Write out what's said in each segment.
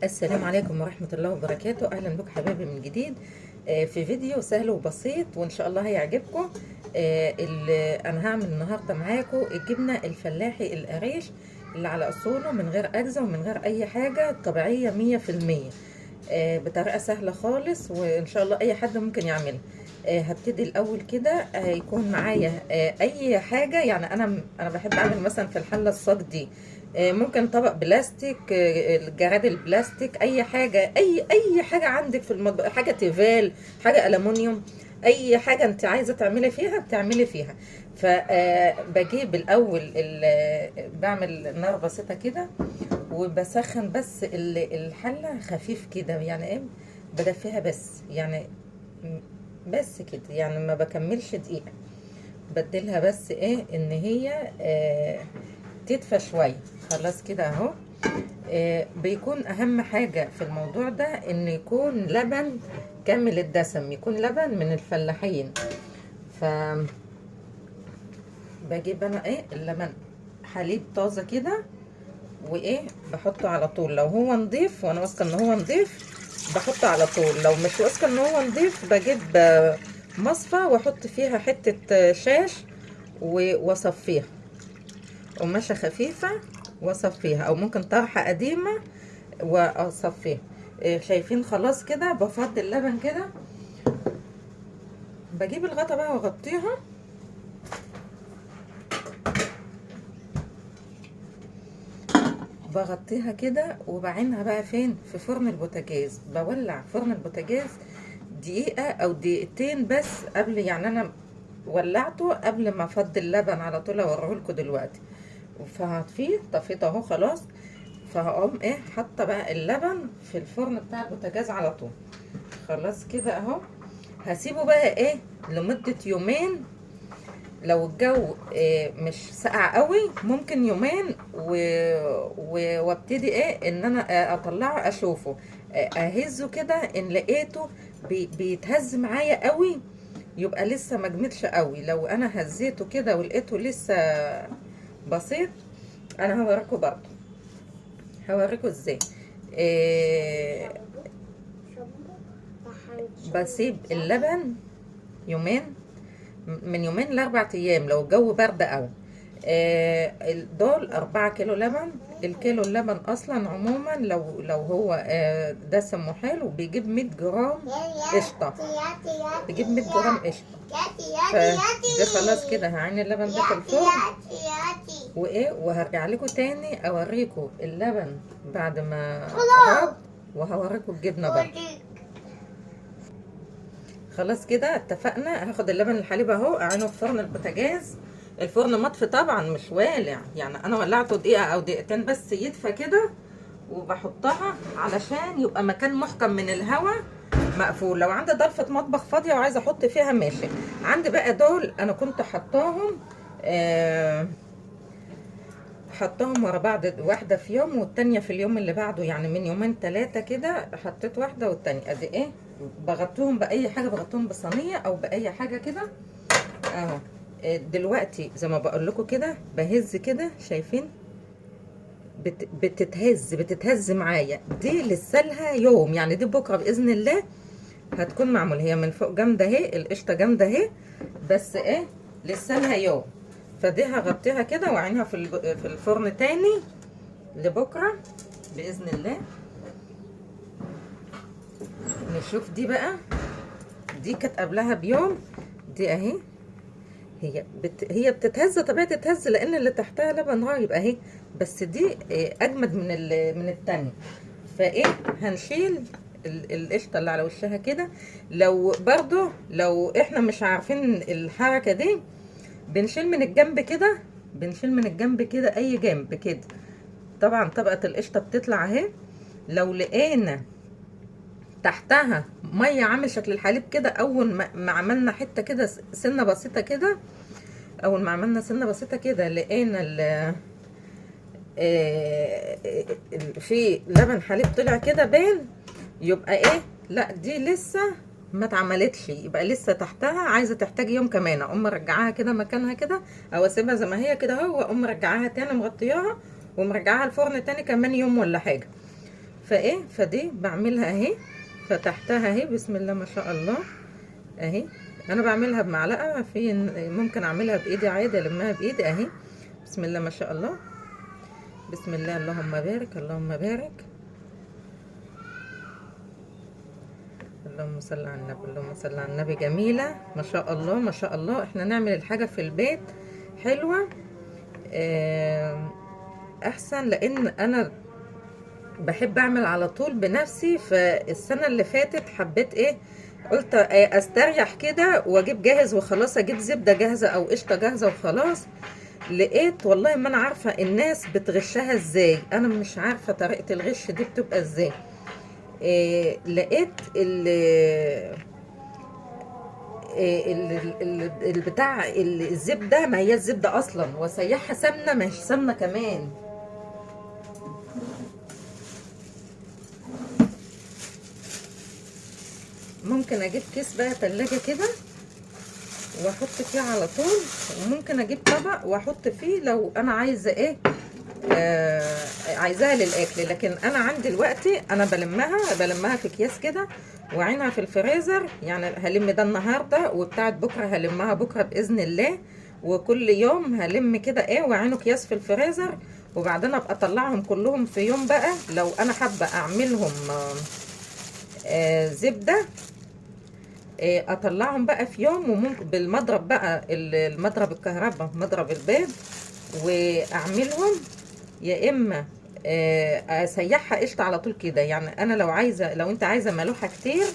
السلام عليكم ورحمة الله وبركاته. أهلا بكم حبايبي من جديد في فيديو سهل وبسيط وإن شاء الله هيعجبكم. أنا هعمل النهاردة معاكم الجبنة الفلاحي القريش اللي على أصوله من غير أجزة ومن غير أي حاجة، طبيعية 100%، بطريقة سهلة خالص وإن شاء الله أي حد ممكن يعملها. هبتدي الأول كده، هيكون معايا أي حاجة. يعني أنا بحب أعمل مثلا في الحلة الصاج دي، ممكن طبق بلاستيك، الجراد البلاستيك، اي حاجه، اي حاجه عندك في المطبخ، حاجه تيفال، حاجه الومنيوم، اي حاجه انت عايزه تعملي فيها بتعملي فيها. فبجيب الاول بعمل نار بسيطه كده وبسخن بس الحله خفيف كده، يعني ايه، بدفيها بس، يعني بس كده، يعني ما بكملش دقيقه، بديلها بس ايه ان هي تدفى شويه. خلاص كده اهو. بيكون اهم حاجه في الموضوع ده ان يكون لبن كامل الدسم، يكون لبن من الفلاحين. ف بجيب انا ايه اللبن، حليب طازه كده، وايه بحطه على طول. لو هو نضيف وانا واثقه ان هو نضيف بحطه على طول، لو مش واثقه ان هو نضيف بجيب مصفى واحط فيها حته شاش واصفيها، قماشه خفيفه واصفيها، او ممكن طرحه قديمه واصفيها. شايفين؟ خلاص كده بفضي اللبن كده، بجيب الغطا بقى واغطيها، بغطيها كده وبعينها بقى فين؟ في فرن البوتاجاز. بولع فرن البوتاجاز دقيقة او دقيقتين بس قبل، يعني انا ولعته قبل ما افضي اللبن على طول، اوريهولكوا دلوقتي. فهطفيه، طفيته اهو خلاص. فهقوم ايه حاطه بقى اللبن في الفرن بتاع البوتاجاز على طول. خلاص كده اهو. هسيبه بقى ايه لمدة يومين، لو الجو مش ساقع قوي ممكن يومين وابتدي ايه ان انا اطلعه اشوفه، اهزه كده، ان لقيته بيتهز معايا قوي يبقى لسه ما جمدش قوي. لو انا هزيته كده ولقيته لسه بسيط، انا هوريكم برضه، هوريكم ازاي. بسيب اللبن يومين، من يومين ل4 ايام لو الجو برد قوي. دول 4 كيلو لبن. الكيلو اللبن اصلا عموما لو هو دسم وحلو بيجيب 100 جرام قشطه، بيجيب 100 جرام قشطه. فده خلاص كده هعين اللبن ده في الفرن وايه، وهرجع لكم تاني اوريكم اللبن بعد ما غاب، وهوريكم الجبنه برضه. خلاص كده اتفقنا. هاخد اللبن الحليب اهو اعينه في فرن البوتاجاز، الفرن مطفي طبعا مش والع، يعني انا ولعته دقيقه او دقيقتين بس يدفى كده، وبحطها علشان يبقى مكان محكم من الهواء مقفول. لو عندي ضلفه مطبخ فاضيه وعايزه احط فيها ماشي. عندي بقى دول انا كنت حطاهم حطاهم ورا بعض، واحده في يوم والتانيه في اليوم اللي بعده، يعني من يومين 3 كده حطيت واحده والتانيه. ادي ايه، بغطيهم باي حاجه، بغطيهم بصينيه او باي حاجه كده اهو. دلوقتي زي ما بقول لكم كده بهز كده، شايفين؟ بتتهز معايا. دي لسه لها يوم، يعني دي بكره باذن الله هتكون معموله. هي من فوق جامده اهي، القشطه جامده اهي، بس ايه لسه لها يوم. فدي هغطيها كده واعينها في الفرن تاني لبكره باذن الله. نشوف دي بقى، دي كانت قبلها بيوم، دي اهي. هي بتتهز، طبيعي تتهز لان اللي تحتها لبن رايب اهي، بس دي اجمد من التانية. فايه هنشيل القشطه اللي على وشها كده. لو برضو لو احنا مش عارفين الحركه دي بنشيل من الجنب كده، بنشيل من الجنب كده، اي جنب كده. طبعا طبقه القشطه بتطلع اهي. لو لقينا تحتها ميه عامل شكل الحليب كده، اول ما عملنا حته كده سنه بسيطه كده، اول ما عملنا سنه بسيطه كده لقينا في لبن حليب طلع كده باين، يبقى ايه، لا دي لسه ما اتعملتش، يبقى لسه تحتها عايزه تحتاج يوم كمان. اقوم مرجعاها كده مكانها كده، او اسيبها زي ما هي كده اهو، واقوم مرجعاها تاني مغطياها ومرجعاها الفرن تاني كمان يوم ولا حاجه. فدي بعملها اهي، فتحتها اهي بسم الله ما شاء الله اهي. انا بعملها بمعلقه، في ممكن اعملها بايدي عادي، المها بايدي اهي بسم الله ما شاء الله. بسم الله اللهم بارك اللهم بارك. اللهم صل على النبي اللهم صل على النبي. جميله ما شاء الله ما شاء الله. احنا نعمل الحاجه في البيت حلوه احسن، لان انا بحب اعمل على طول بنفسي. فالسنه اللي فاتت حبيت ايه، قلت استريح كده واجيب جاهز وخلاص، اجيب زبده جاهزه او قشطه جاهزه وخلاص. لقيت والله ما انا عارفه الناس بتغشها ازاي، انا مش عارفه طريقه الغش دي بتبقى ازاي. لقيت البتاع الزبده، ما هي الزبده اصلا، وسيحها سمنه مش سمنه كمان. ممكن اجيب كيس بقى تلاجة كده واحط فيه على طول، وممكن اجيب طبق واحط فيه لو انا عايزه ايه، عايزاها للاكل. لكن انا عندي دلوقتي انا بلمها في اكياس كده وعينها في الفريزر. يعني هلم ده النهارده وبتاعت بكره هلمها بكره باذن الله، وكل يوم هلم كده ايه وعينه اكياس في الفريزر. وبعدين ابقى اطلعهم كلهم في يوم بقى، لو انا حابه اعملهم زبده اطلعهم بقى في يوم. وممكن بالمضرب بقى، المضرب الكهرباء، مضرب البيض، واعملهم. يا اما اسيحها قشطه على طول كده. يعني انا لو عايزه، لو انت عايزه ملوحه كتير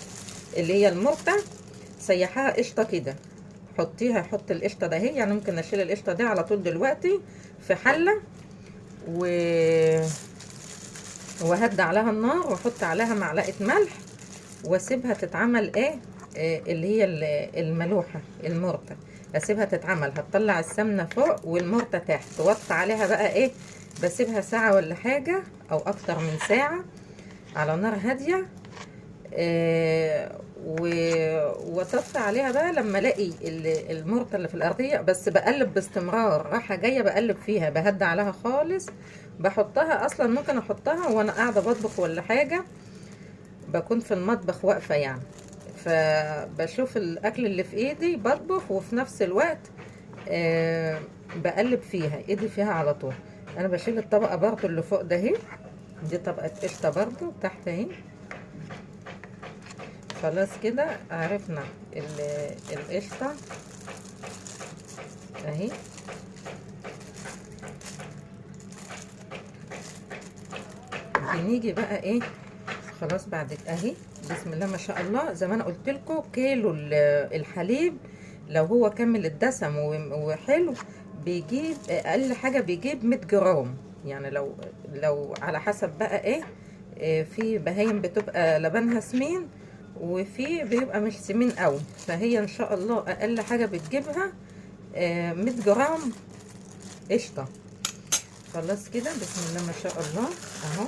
اللي هي المرته، سيحها قشطه كده، حطيها، حط القشطه ده اهي. يعني ممكن اشيل القشطه دي على طول دلوقتي في حله وهدي عليها النار واحط عليها معلقه ملح واسيبها تتعمل ايه، اللي هي الملوحه المرته. اسيبها تتعمل، هتطلع السمنه فوق والمرته تحت، توطي عليها بقى ايه، بسيبها ساعه ولا حاجه او اكتر من ساعه على نار هاديه. واطفي عليها بقى لما الاقي المرته اللي في الارضيه. بس بقلب باستمرار، رايحه جايه بقلب فيها، بهدي عليها خالص. بحطها اصلا، ممكن احطها وانا قاعده بطبخ ولا حاجه، بكون في المطبخ واقفه يعني، فبشوف الاكل اللي في ايدي بطبخ، وفي نفس الوقت بقلب فيها، ايدي فيها على طول. انا بشيل الطبقه برضو اللي فوق ده اهي، دي طبقه قشطه برضو تحت اهي. خلاص كده عرفنا القشطه اهي. بنيجي بقى ايه، خلاص بعد اهي بسم الله ما شاء الله. زي ما انا قلت لكم، كيلو الحليب لو هو كامل الدسم وحلو بيجيب اقل حاجه بيجيب 100 جرام. يعني لو على حسب بقى ايه، في بهايم بتبقى لبنها سمين وفي بيبقى مش سمين قوي، فهي ان شاء الله اقل حاجه بتجيبها 100 جرام قشطه. خلاص كده بسم الله ما شاء الله اهو.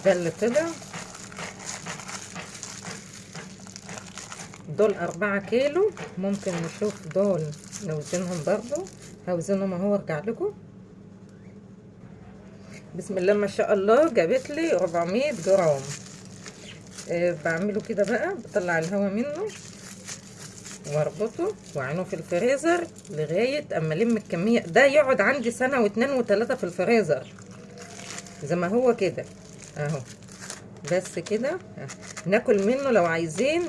ده اللي طلع، دول 4 كيلو. ممكن نشوف دول نوزنهم برضو، هوزنهم اهو وارجع لكم. بسم الله ما شاء الله جابت لي 400 جرام. بعمله كده بقى، بطلع الهواء منه واربطه واعينه في الفريزر لغايه اما الم الكميه. ده يقعد عندي سنه واتنين وتلاته في الفريزر زي ما هو كده اهو. بس كده ناكل منه لو عايزين.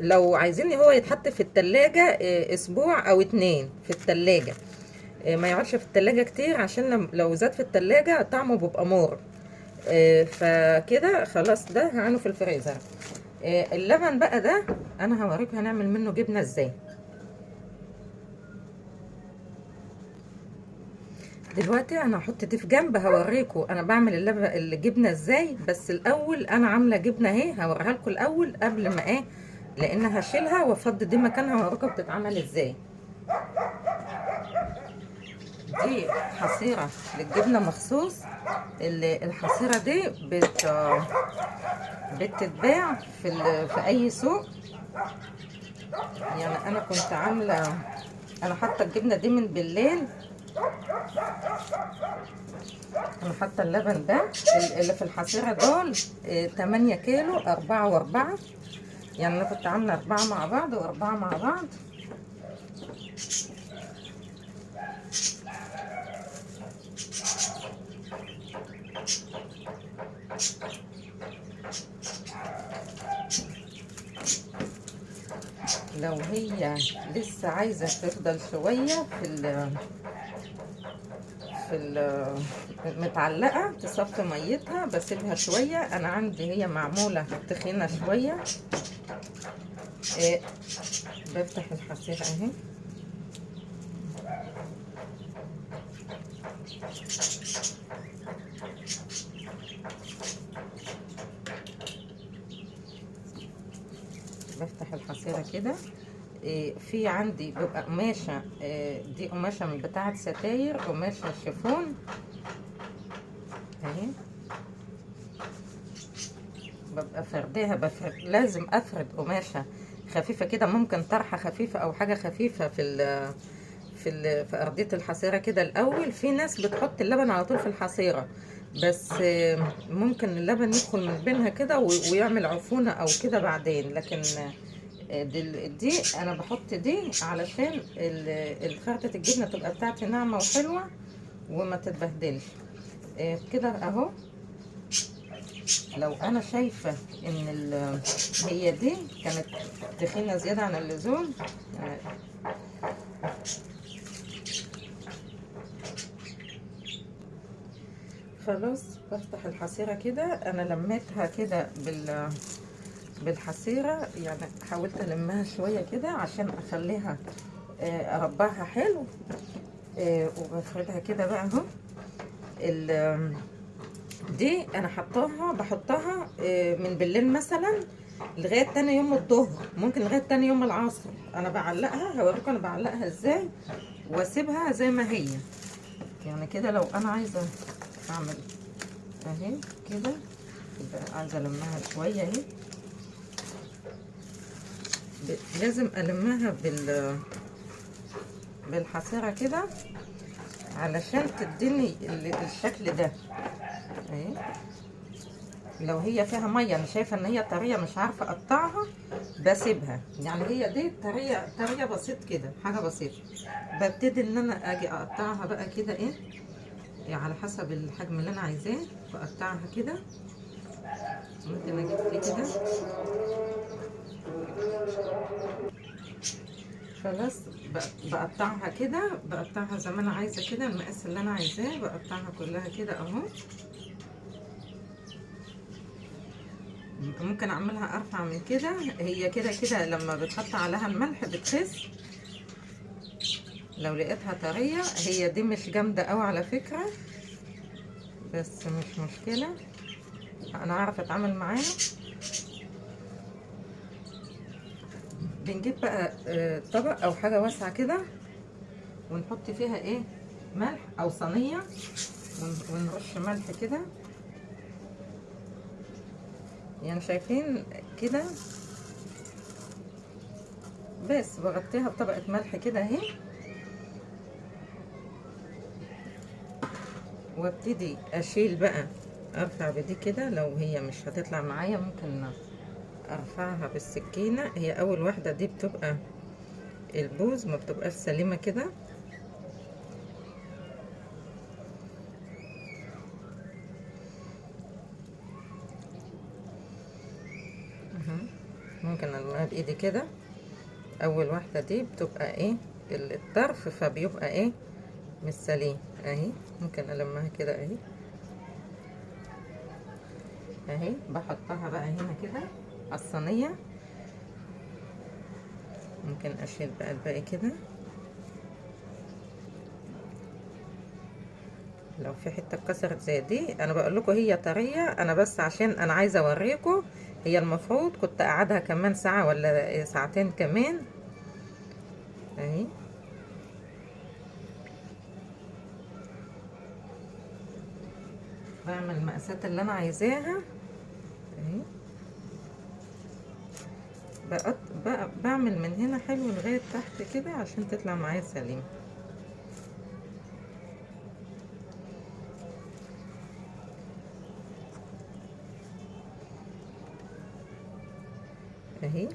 لو عايزين هو يتحط في التلاجة اسبوع او 2 في التلاجة، ما يقعدش في التلاجة كتير، عشان لو زاد في التلاجة طعمه بيبقى مر. فكده خلاص ده هعينه في الفريزر. اللبن بقى ده انا هوريكم هنعمل منه جبنة ازاي. دلوقتي انا هحط دي في جنب، هوريكم انا بعمل الجبنه ازاي. بس الاول انا عامله جبنه اهي، هوريها لكم الاول قبل ما ايه، لان هشيلها وافضي دي مكانها هوريكم بتتعمل ازاي. دي حصيره للجبنه مخصوص. الحصيره دي بتتباع في اي سوق. يعني انا كنت عامله، انا حاطه الجبنه دي من بالليل انا حاطه اللبن ده اللي في الحصيره دول 8 كيلو 4 و4. يعني انا كنت عامله 4 مع بعض و4 مع بعض. لو هي لسه عايزه تفضل شويه متعلقه تصفي ميتها، بسيبها شويه. انا عندي هي معموله تخينه شويه. بفتح الحصيره اهي. بفتح الحصيره كده. في عندي بيبقى قماشه، دي قماشه من بتاعه ستاير، قماشه شيفون اهي. ببقى فرداها، لازم افرد قماشه خفيفه كده، ممكن طرحه خفيفه او حاجه خفيفه في ارضيه الحصيره كده الاول. في ناس بتحط اللبن على طول في الحصيره، بس ممكن اللبن يدخل من بينها كده ويعمل عفونه او كده بعدين. لكن دي انا بحط دي علشان خرطه الجبنه تبقى بتاعتي ناعمه وحلوه وما تتبهدلش كده اهو. لو انا شايفه ان هي دي كانت تخينه زياده عن اللزوم، خلاص بفتح الحصيره كده. انا لميتها كده بالحصيره، يعني حاولت المها شويه كده عشان اخليها اربعها حلو. وبفردها كده بقى اهو. دي انا بحطها من بالليل مثلا لغايه تاني يوم الظهر، ممكن لغايه تاني يوم العصر. انا بعلقها، هوريكم انا بعلقها ازاي، واسيبها زي ما هي. يعني كده لو انا عايزه اعمل اهي كده، عايزه المها شويه اهي. لازم المها بالحصيره كده علشان تديني الشكل ده اهي. لو هي فيها ميه، انا شايفه ان هي طريه مش عارفه اقطعها، بسيبها. يعني هي دي طريه بسيط كده، حاجه بسيطه. ببتدي ان انا اجي اقطعها بقى كده ايه، يعني على حسب الحجم اللي انا عايزاه بقطعها كده. ممكن اجيب دي كده خلاص. بقطعها كده، بقطعها زي ما انا عايزه كده، المقاس اللي انا عايزاه بقطعها كلها كده اهو. ممكن اعملها ارفع من كده. هي كده كده لما بتحط عليها الملح بتخس. لو لقيتها طريه، هي دي مش جامده قوي على فكره، بس مش مشكله، انا اعرف اتعامل معاها. بنجيب بقى طبق او حاجه واسعه كده، ونحط فيها ايه، ملح او صينيه، ونرش ملح كده. يعني شايفين كده، بس بغطيها بطبقه ملح كده اهي. وابتدي اشيل بقى، ارفع بدي كده. لو هي مش هتطلع معايا ممكن ارفعها بالسكينه. هي اول واحده دي بتبقى البوز ما بتبقاش سليمه كده. ممكن المها بايدي كده. اول واحده دي بتبقى ايه، الطرف فبيبقى ايه مش سليم اهي. ممكن المها كده اهي اهي. بحطها بقى هنا كده على الصينيه. ممكن اشيل بقى الباقي كده. لو في حته اتكسرت زي دي، انا بقول لكم هي طريه، انا بس عشان انا عايزه اوريكم. هي المفروض كنت اقعدها كمان ساعه ولا ساعتين كمان اهي. بعمل المقاسات اللي انا عايزاها اهي. بعمل من هنا حلو لغايه تحت كده عشان تطلع معايا سليمه. اهي.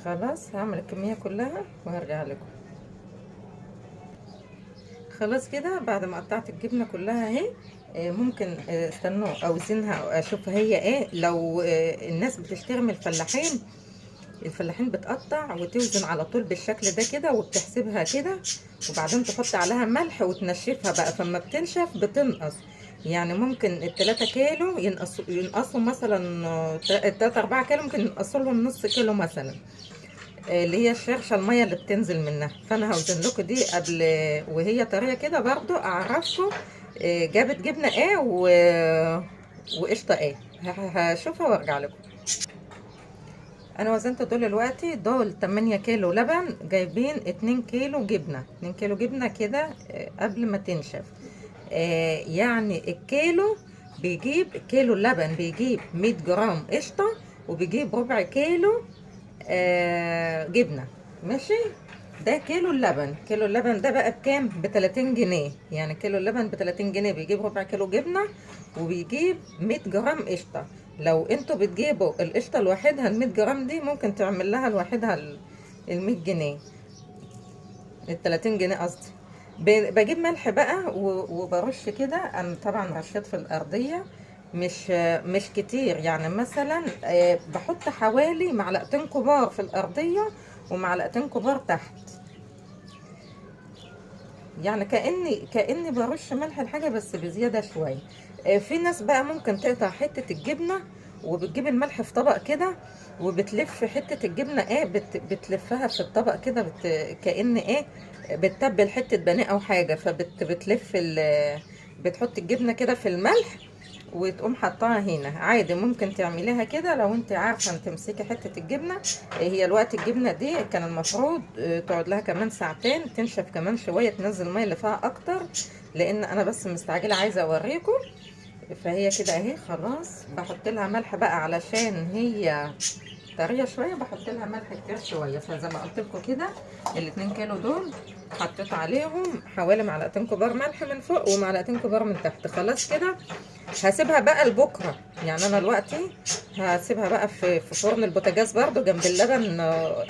خلاص هعمل الكمية كلها وهرجع لكم. خلاص كده بعد ما قطعت الجبنة كلها اهي. ممكن استنوا اوزنها او اشوف هي ايه. لو الناس بتشتري من الفلاحين بتقطع وتوزن على طول بالشكل ده كده وبتحسبها كده، وبعدين تحط عليها ملح وتنشفها بقى، فما بتنشف بتنقص. يعني ممكن ال3 كيلو ينقصوا مثلا 3-4 كيلو، ممكن ينقصوا لهم نص كيلو مثلا، اللي هي الشرشة المية اللي بتنزل منها. فانا هوزن لكم دي قبل وهي طرية كده برضو اعرفكم جابت جبنة ايه وقشطة ايه. هشوفها وارجع لكم. انا وزنت دول دلوقتي، دول 8 كيلو لبن جايبين 2 كيلو جبنة، 2 كيلو جبنة كده قبل ما تنشف. يعني الكيلو بيجيب، كيلو اللبن بيجيب 100 جرام قشطة، وبيجيب ربع كيلو جبنة. ماشي. ده كيلو اللبن. كيلو اللبن ده بقى بكام؟ ب30 جنيه. يعني كيلو اللبن ب30 جنيه بيجيب ربع كيلو جبنة وبيجيب 100 جرام قشطة. لو انتوا بتجيبوا القشطة لوحدها ال100 جرام دي، ممكن تعمل لها لوحدها ال100 جنيه، ال30 جنيه قصدي. بجيب ملح بقى وبرش كده. انا طبعا رشيت في الارضية، مش كتير، يعني مثلا بحط حوالي معلقتين كبار في الارضية ومعلقتين كبار تحت، يعني كأني برش ملح الحاجة بس بزيادة شوية. في ناس بقى ممكن تقطع حتة الجبنة وبتجيب الملح في طبق كده وبتلف حتة الجبنة ايه، بتلفها في الطبق كده، كأن ايه بتتبل حتة بانيه او حاجة، فبتلف بتحط الجبنة كده في الملح وتقوم حطاها هنا عادي. ممكن تعمليها كده لو انت عارفه ان تمسكي حته الجبنه. هي الوقت الجبنه دي كان المفروض تقعد لها كمان ساعتين تنشف كمان شويه، تنزل الميه اللي فيها اكتر، لان انا بس مستعجله عايزه اوريكم. فهي كده اهي خلاص. بحط لها ملح بقى علشان هي طريه شويه، بحط لها ملح كتير شويه. فزي ما قلت لكم كده ال2 كيلو دول حطيت عليهم حوالي معلقتين كبار ملح من فوق ومعلقتين كبار من تحت. خلاص كده هسيبها بقى لبكره. يعني انا دلوقتي هسيبها بقى في فرن البوتاجاز برضو جنب اللبن.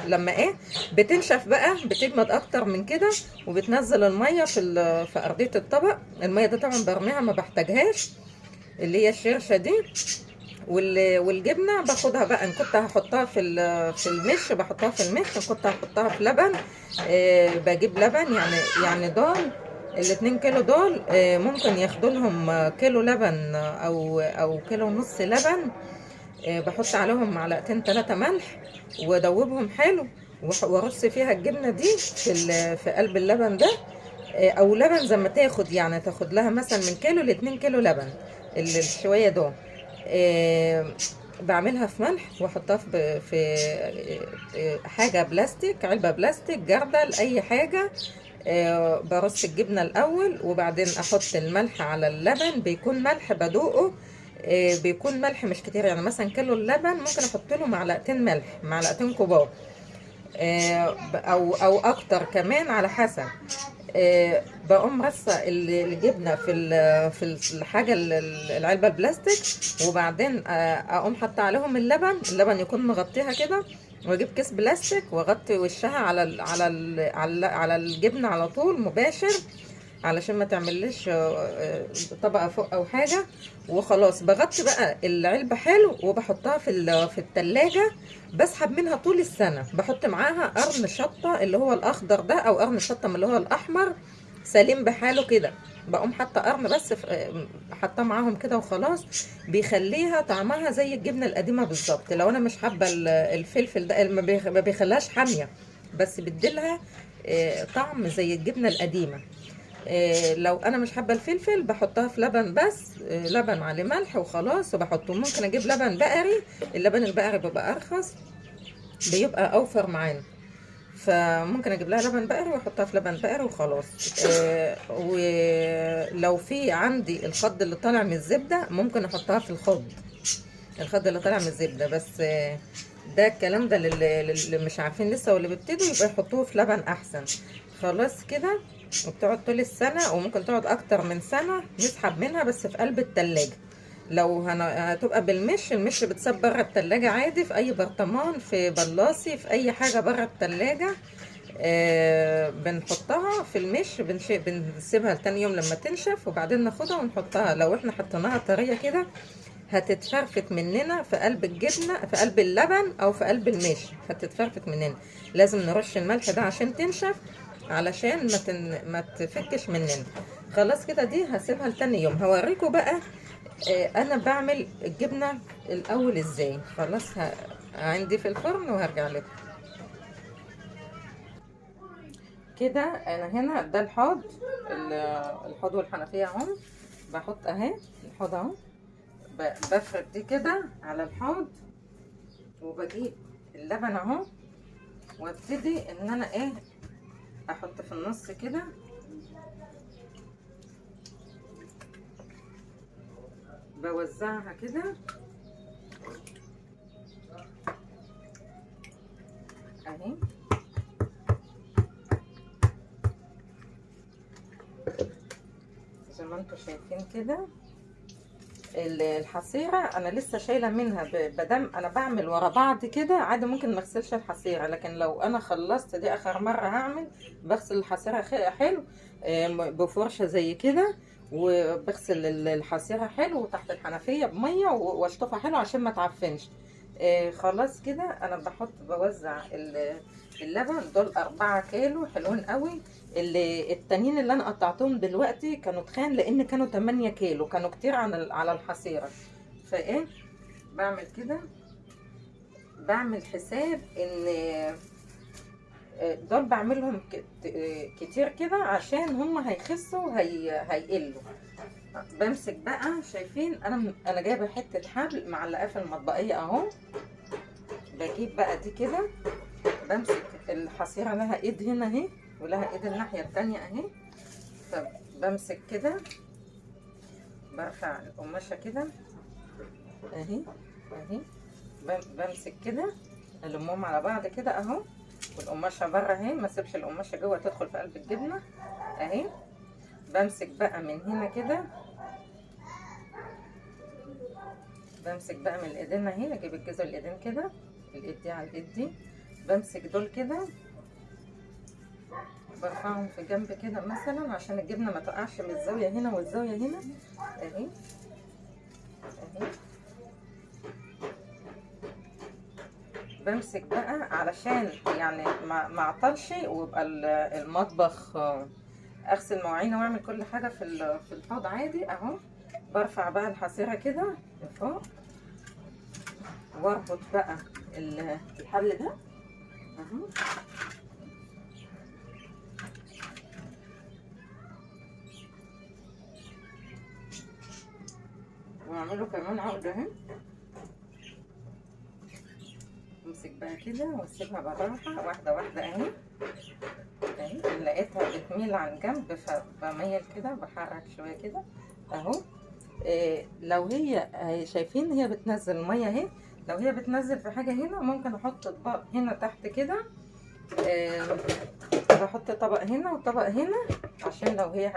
لما ايه بتنشف بقى بتجمد اكتر من كده، وبتنزل الميه في ارضيه الطبق. الميه دي طبعا برميها ما بحتاجهاش، اللي هي الشرشه دي. والجبنه باخدها بقى، ان كنت هحطها في المش بحطها في المش، ان كنت هحطها في لبن بجيب لبن. يعني دول ال2 كيلو دول ممكن ياخدوا لهم كيلو لبن او كيلو ونص لبن. بحط عليهم معلقتين 3 ملح وادوبهم حلو، وارص فيها الجبنه دي في قلب اللبن ده. او لبن زي ما تاخد، يعني تاخد لها مثلا من كيلو ل2 كيلو لبن الشويه دول. بعملها في ملح واحطها في حاجه بلاستيك، علبه بلاستيك، جردل، اي حاجه. برص الجبنه الاول وبعدين احط الملح على اللبن. بيكون ملح بدوقه، بيكون ملح مش كتير، يعني مثلا كيلو اللبن ممكن احط له معلقتين ملح، معلقتين كبار، او اكتر كمان على حسب. بقوم رصه الجبنه في الحاجه العلبه البلاستيك، وبعدين اقوم حاطه عليهم اللبن يكون مغطيها كده، واجيب كيس بلاستيك واغطي وشها على الجبنه على طول مباشر، علشان ما تعملش طبقه فوق او حاجه. وخلاص بغطي بقى العلبه حلو وبحطها في التلاجة. بسحب منها طول السنه. بحط معاها قرن شطه اللي هو الاخضر ده، او قرن شطه من اللي هو الاحمر سليم بحاله كده. بقوم حاطه قرن بس حاطاه معاهم كده وخلاص. بيخليها طعمها زي الجبنه القديمه بالظبط. لو انا مش حابه الفلفل ده ما بيخليهاش حاميه، بس بيديلها طعم زي الجبنه القديمه. لو انا مش حابه الفلفل بحطها في لبن بس، لبن عليه ملح وخلاص وبحطه. ممكن اجيب لبن بقري، اللبن البقري بيبقى ارخص، بيبقى اوفر معانا. فممكن اجيب لها لبن بقري واحطها في لبن بقري وخلاص. ولو في عندي الخض اللي طالع من الزبده ممكن احطها في الخض اللي طالع من الزبده. بس ده الكلام ده للي مش عارفين لسه واللي بيبتدوا يبقى يحطوه في لبن احسن. خلاص كده. وبتقعد طول السنة وممكن تقعد اكتر من سنة، نسحب منها بس في قلب التلاجة. لو هتبقى بالمش، المش بتساب بره التلاجة عادي في اي برطمان، في بلاصي، في اي حاجة بره التلاجة. بنحطها في المش، بنسيبها لتاني يوم لما تنشف، وبعدين ناخدها ونحطها. لو احنا حطيناها طرية كده هتتفرفت مننا في قلب الجبنة، في قلب اللبن او في قلب المش، هتتفرفت مننا. لازم نرش الملح ده عشان تنشف، علشان ما تفكش مننا. خلاص كده، دي هسيبها لتاني يوم. هوريكم بقى انا بعمل الجبنة الاول ازاي. خلاص عندي في الفرن وهرجع لكم. كده انا هنا ده الحوض، الحوض والحنفية اهو. بحط اهي الحوض اهو، بفرد دي كده على الحوض، وبجيب اللبن اهو، وابتدي ان انا ايه احط في النص كده، بوزعها كده اهي. زي ما انتم شايفين كده. الحصيره انا لسه شايله منها، بدم انا بعمل ورا بعض كده عادي، ممكن ما اغسلش الحصيره، لكن لو انا خلصت دي اخر مره هعمل، بغسل الحصيره حلو بفرشه زي كده، وبغسل الحصيره حلو تحت الحنفيه بميه واشطفها حلو عشان ما تعفنش. خلاص كده انا بوزع اللبن. دول 4 كيلو حلوين قوي. التانيين اللي انا قطعتهم دلوقتي كانوا تخان، لان كانوا 8 كيلو، كانوا كتير على الحصيره. فايه بعمل كده، بعمل حساب ان دول بعملهم كتير كده عشان هم هيخسوا، هيقلوا. بمسك بقى، شايفين انا جايبه حته حبل معلقاه في المطبقيه اهو. بجيب بقى دي كده، بمسك الحصيره لها ايد هنا اهي، ولها ايد الناحيه التانيه اهي. فبمسك كده، برفع القماشه كده اهي اهي، بمسك كده المهم على بعض كده اهو، والقماشه بره اهي، ما اسيبش القماشه جوه تدخل في قلب الجبنه اهي. بمسك بقى من هنا كده، بمسك بقى من الايدين اهي، اجيب الجزء الايدين كده، الايد دي على الايد دي، بمسك دول كده، برفعهم في جنب كده مثلا عشان الجبنه ما تقعش من الزاويه هنا والزاويه هنا اهي اهي. بمسك بقى علشان يعني ما اعطلش، ويبقى المطبخ اغسل مواعيني واعمل كل حاجه في الحوض عادي اهو. برفع بقى الحصيره كده لفوق، واربط بقى الحل ده اهو، واعمله كمان عقده اهي. امسك بقى كده واسيبها بالراحه واحده واحده اهي اهي. لقيتها بتميل عن جنب، فبميل كده، بحرك شويه كده اهو. لو هي شايفين هي بتنزل ميه اهي، لو هي بتنزل في حاجه هنا ممكن احط اطباق هنا تحت كده. بحط طبق هنا وطبق هنا عشان لو هي